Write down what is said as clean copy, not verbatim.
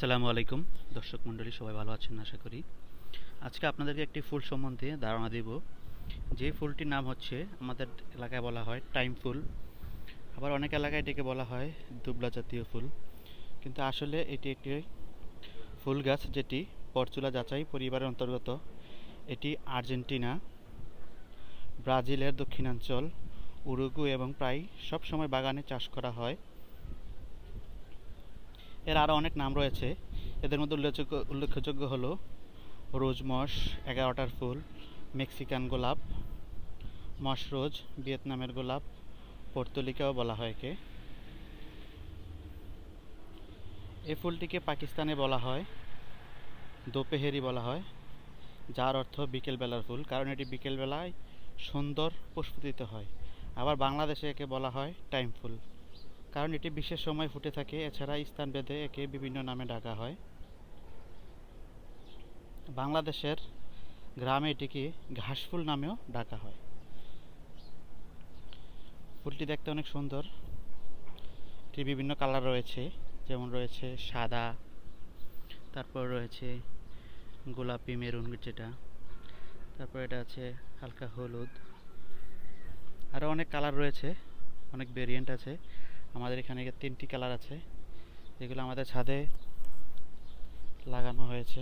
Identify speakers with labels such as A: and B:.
A: আসসালামু আলাইকুম দর্শক মণ্ডলী, সবাই ভালো আছেন আশা করি। আজকে আপনাদেরকে একটি ফুল সম্বন্ধে ধারণা দেব। যে ফুলটির নাম হচ্ছে, আমাদের এলাকায় বলা হয় টাইম ফুল, আবার অনেক এলাকায় এটিকে বলা হয় দুবলা জাতীয় ফুল। কিন্তু আসলে এটি একটি ফুল গাছ যেটি পরচুলা যাচাই পরিবারের অন্তর্গত। এটি আর্জেন্টিনা, ব্রাজিলের দক্ষিণাঞ্চল, উরুগুয়ে এবং প্রায় সব সময় বাগানে চাষ করা হয়। এর আরও অনেক নাম রয়েছে। এদের মধ্যে উল্লেখযোগ্য হলো রোজমস, 11টার ফুল, মেক্সিকান গোলাপ, মশরোজ, ভিয়েতনামের গোলাপ, পর্তুলিকাও বলা হয় একে। এই ফুলটিকে পাকিস্তানে বলা হয় দোপেহেরি বলা হয়, যার অর্থ বিকেলবেলার ফুল, কারণ এটি বিকেলবেলায় সুন্দর পুষ্পিত হয়। আবার বাংলাদেশে একে বলা হয় টাইম ফুল, কারণ এটি বিশেষ সময় ফুটে থাকে। এছাড়া স্থানভেদে একে বিভিন্ন নামে ডাকা হয়। বাংলাদেশের গ্রামে এটিকে ঘাসফুল নামেও ডাকা হয়। ফুলটি দেখতে অনেক সুন্দর। এটির বিভিন্ন কালার রয়েছে, যেমন রয়েছে সাদা, তারপর রয়েছে গোলাপি মেরুন যেটা, তারপর এটা আছে হালকা হলুদ, আরও অনেক কালার রয়েছে, অনেক ভেরিয়েন্ট আছে। আমাদের এখানে 3টি কালার আছে, যেগুলো আমাদের ছাদে লাগানো হয়েছে।